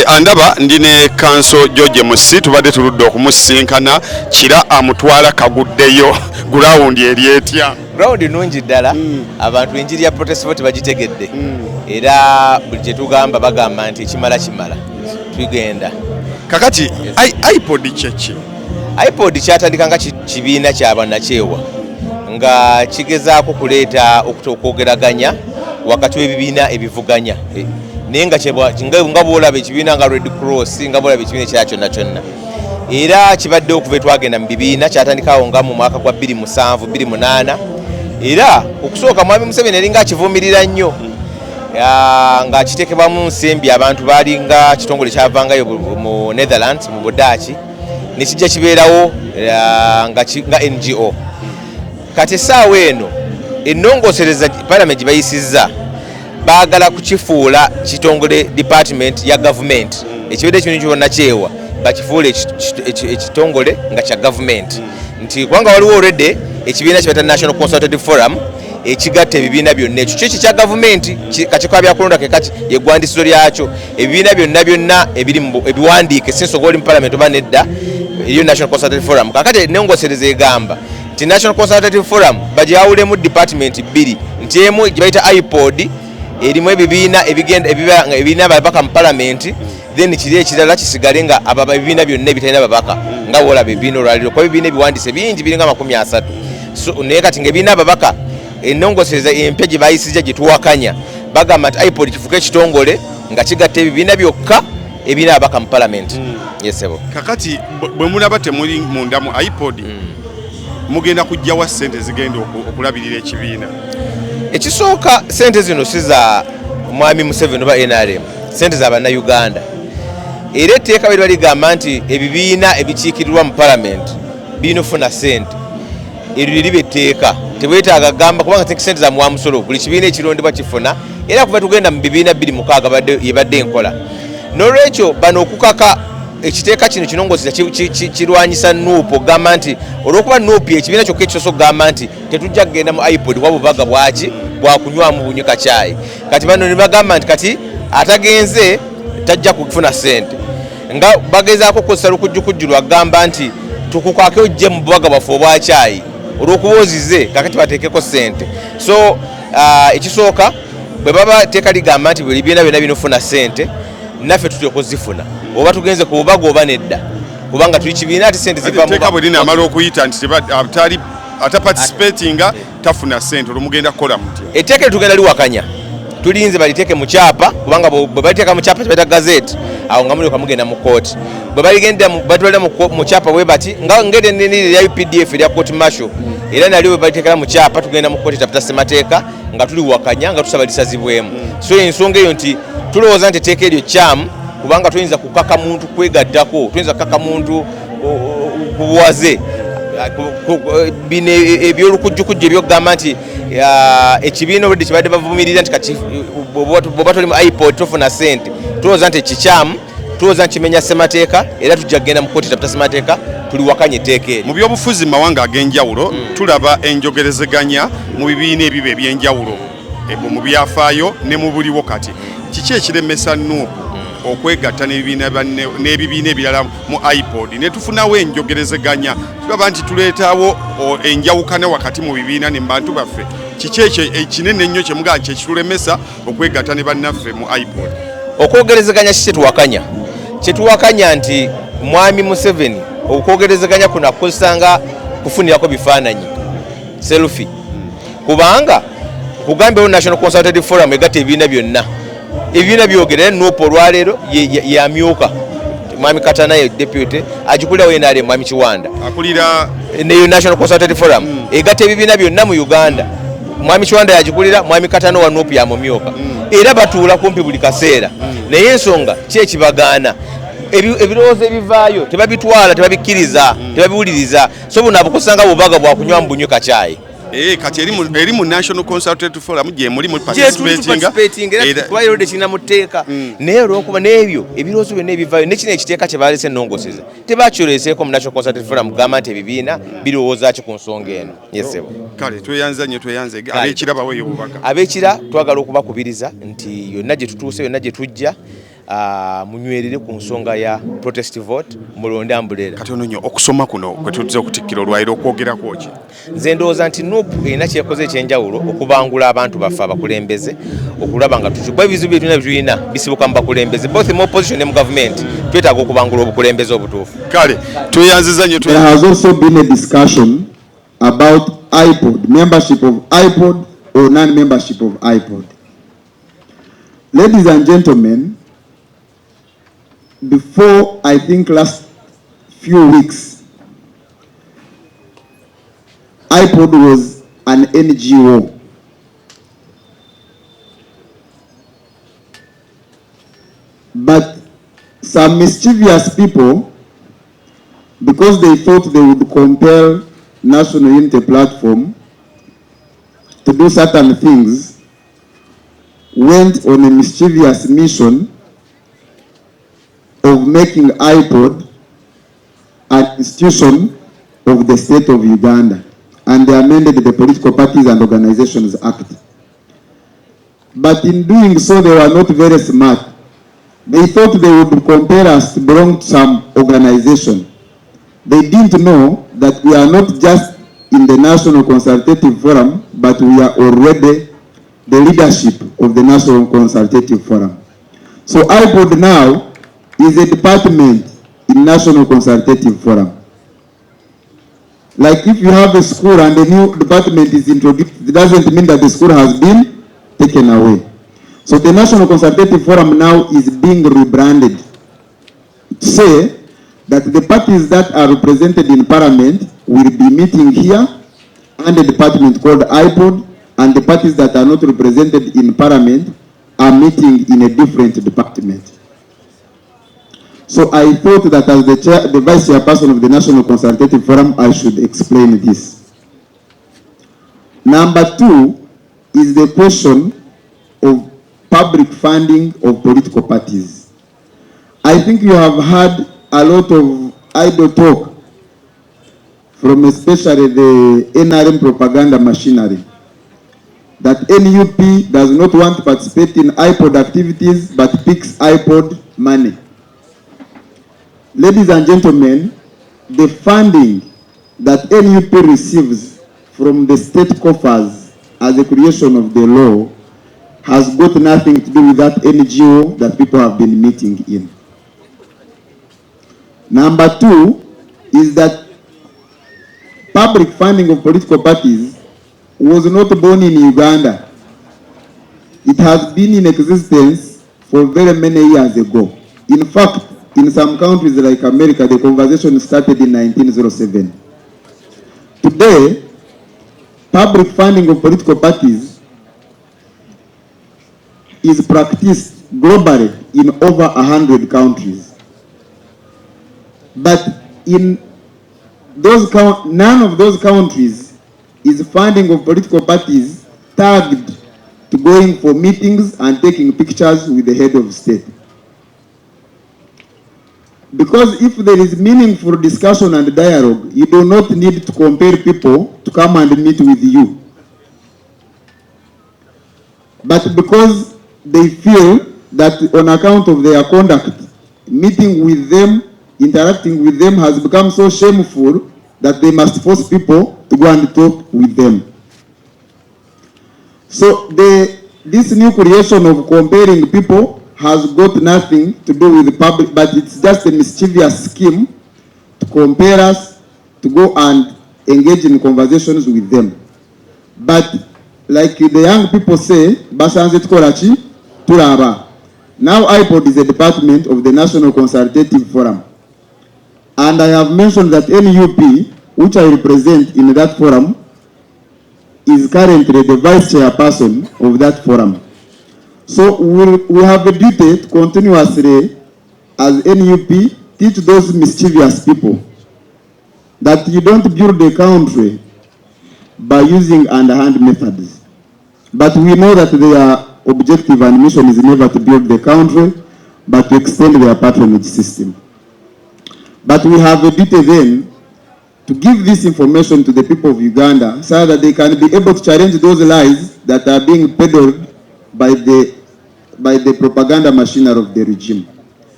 andaba ndine Counsel George Musisi tubadde tuludde okumusinkana kira amutwala kaguddeyo ground eri etya. Ground nungi ddala abantu enjiri ya protest vote bagitegedde era buli kye tugamba bagamba nti ekimala kimala tugenda kakati Ipod kyeki? Ipod kyatandika nga kibiina ky'abannakyewa nga kigezaako kuleeta okwogeraganya wakati w'ebibiina ebivuganya naye nga bwolaba ekibiina nga Red Cross nga bwolaba ekibiina ekirala kyonna kyonna era kibadde okuva twagenda mu bibiina kyatandikawo nga mu mwaka gwa 2007 2008 era okusooka mwami Museveni eringa akivumirira nnyo nga kitekebwamu nsembi abantu baali nga kitongole kyavangayo mu Netherlands mu Budaki nekijja kibeerawo nga NGO kati essaawa eno ennongosereza Parliament bayisizza baagala kukifuula kitongole department ya government ekibeera ekino kyonna kyewa bakifuule ekitongole nga kya government nti kubanga waliwo already ekibiina kibata National Consultative Forum ekigatta ebibiina byonna ekyo kiki kya government kakikola byakulonda kekati yeggwandiisiro lyakyo ebibiina byonna ebiwandiike sinsoga oli mu Parliament oba nedda eriyo National Consultative Forum kakati ennongosereza egamba nti National Consultative Forum bagyawulemu department bbiri nti emu gye bayita Ipod erimu ebibiina babaka mu Parliament then kiri ekirala kisigale nga ebibiina byonna ebitalina babaka nga wolaba ebibiina olwaliro kuba ebibiina ebiwandiise bingi biringa 30 so naye kati ngaebibiina ababaka ennongosereza empya gye bayisizza gye tuwakanya bagamba nti Ipod kifuuke ekitongole nga kigatta ebibiina byokka ebibiina ababaka mu Parliament yesebo kakati bwe mulaba temuli munda mu Ipod mugenda kujjawa ssente zigenda okulabirira ekibiina? Ekisooka ssente zino siza mwami Museveni oba NRM, ssente za bannayuganda era etteeka bali baligamba nti ebibiina ebikiikirirwa mu Parliament binofuna ssente eryo liba etteeka tebwetaaga gamba kubanga ssente za muwamusolo buli kibiina ekirondebwa kifuna era kuva tugenda mu bibiina 26 yebadde enkola n'olwekyo bano okukaka ekiteeka kino kinongozesa kirwanyisa nuupu ogamba nti olwokuba nuupu ekibiina kyokka ekisoso ogamba nti tetujja kugenda mu Ipod wa bubaga bwaki bwakunywamu bunyuka caayi kati bano ne bagamba nti kati atagenze tajja kufuna ssente nga bagezaako kukozesa lukujjukujju lwagamba nti tukukake ojje mu bubaga bwaffe obwacaayi olw'okuba ozize kakati bateekeko ssente so ekisooka bwe baba teeka ligamba nti buli bibiina byonna binofuna ssente naffe tuteekwa zifuna oba tugenze ku bubaga oba nedda kubanga tuli kibiina ati ssente ziva bwe lina amala okuyita nti ataparticipatinga tafuna ssente olwomugenda kukola mutya etteeka litugenda liwakanya tulinze baliteeke mu kyapa kubanga bwe baliteeka mu kyapa kibaita gazeti awo nga mulyoka mugenda mu kooti bwe batwalira mu kyapa bwe bati nga ngeri ennini erya UPDF erya court martial era nalyo bwe baliteekera mu kyapa tugenda mu kooti taputa ssemateeka nga tuliwakanya nga tusaba lisazibwemu so ensonga eyo nti tulowooza nti etteeka eryo kyamu kubanga tuyinza kukaka muntu kwegaddako tuyinza kukaka muntu kubuwaze bino ebyolukujjukujju ebyokugamba nti ekibiina obudde kibadde bavumirira nti kati bwoba toli mu Ipod tofuna ssente tulowooza nti ekikyamu tulowooza nti kimenya ssemateeka era tujja kugenda mu kooti taputa ssemateeka tuliwakanya etteeka eryo. Mu byobufuzi mu mawanga ag'enjawulo tulaba enjogerezeganya mu bibiina ebiba eby'enjawulo mu byafaayo ne mu buliwo kati kiki ekiremesa nuupu okwegatta n'ebibiina ebirala mu Ipod ne tufunawo enjogerezeganya tulaba nti tuleetaawo enjawukana wakati mu bibiina ne mu bantu baffe kiki ekyo ekinene ennyo kye mugamba nti ekitulemesa okwegatta ne bannaffe mu Ipod? Okwogerezeganya kiki kyetuwakanya nti mwami Museveni okwogerezeganya kuno akukozesanga kufunirako bifaananyi selfie kubanga kugambewo National Consultative Forum egatta ebibiina byonna ebibiina byogera nuupu olwaleero yamyuka mwami Katana ye deputy agikulirawo NRM mwami Kiwanda akulira neyo National Consultative Forum egatta ebibiina byonna mu Uganda mwami Kiwanda yagikulira mwami Katana wa nuupu yamumyuka era batuula kumpi buli kaseera naye ensonga ki ekibagaana ebirowoozo ebivaayo tebabitwala tebabikkiriza tebabiwuliriza so buno abukozesanga bubaga bwakunywamu bunyuka caayi kati eri mu National Consultative Forum gye muli participating era kuba erode kina muteeka naye olwokuba n'ebyo ebirowoozo byonna ebivaayo nekino ekiteeka kye baalese ennongoseza tebakyoleseeko mu National Consultative Forum gamba nti ebibiina birowooza ki ku nsonga eno yesebo kale tweyanza ab'ekira baweeyo obubaka ab'ekira twagala okubakubiriza nti yonna gye tutuuse yonna gye tujja munywerere ku nsonga ya protest vote mulonde ambuleera. Kati ono nnyo okusoma kuno kwe tutuze okutikkira olwaliro okwogerako ki? Nze ndowooza nti NUP erina kyekoze ekyenjawulo okubangula abantu baffe abakulembeze okulaba nga tukikuba ebizibu byonna byetulina bisibuka mu bakulembeze both mu opposition ne mu gavumenti twetaaga okubangula obukulembeze obutuufu. Kale tweyanziza nnyo. There has also been a discussion about Ipod, membership of Ipod or non-membership of Ipod. Ladies and gentlemen, before I think last few weeks, Ipod was an NGO. But some mischievous people, because they thought they would compel National Unity Platform to do certain things, went on a mischievous mission of making Ipod an institution of the state of Uganda, and they amended the Political Parties and Organizations Act. But in doing so, they were not very smart. They thought they would compel us to belong to some organization. They didn't know that we are not just in the National Consultative Forum, but we are already the leadership of the National Consultative Forum. So Ipod now is a department in National Consultative Forum. Like if you have a school and a new department is introduced, it doesn't mean that the school has been taken away. So the National Consultative Forum now is being rebranded to say that the parties that are represented in Parliament will be meeting here and a department called Ipod, and the parties that are not represented in Parliament are meeting in a different department. So I thought that as the Vice Chairperson of the National Consultative Forum, I should explain this. Number two is the question of public funding of political parties. I think you have had a lot of idle talk from especially the NRM propaganda machinery that NUP does not want to participate in Ipod activities but picks Ipod money. Ladies and gentlemen, the funding that NUP receives from the state coffers as a creation of the law has got nothing to do with that NGO that people have been meeting in. Number two is that public funding of political parties was not born in Uganda. It has been in existence for very many years ago. In fact, in some countries like America, the conversation started in 1907. Today, public funding of political parties is practiced globally in over 100 countries. But in those none of those countries is funding of political parties tagged to going for meetings and taking pictures with the head of state. Because if there is meaningful discussion and dialogue, you do not need to compel people to come and meet with you. But because they feel that on account of their conduct, meeting with them, interacting with them has become so shameful that they must force people to go and talk with them. So this new creation of comparing people has got nothing to do with the public, but it's just a mischievous scheme to compare us, to go and engage in conversations with them. But like the young people say, Basanze Tukolachi, Turaba. Now Ipod is a department of the National Consultative Forum. And I have mentioned that NUP, which I represent in that forum, is currently the vice chairperson of that forum. So we have a duty to continuously, as NUP, teach those mischievous people that you don't build a country by using underhand methods. But we know that their objective and mission is never to build the country, but to extend their patronage system. But we have a duty then to give this information to the people of Uganda so that they can be able to challenge those lies that are being peddled by the by the propaganda machinery of the regime.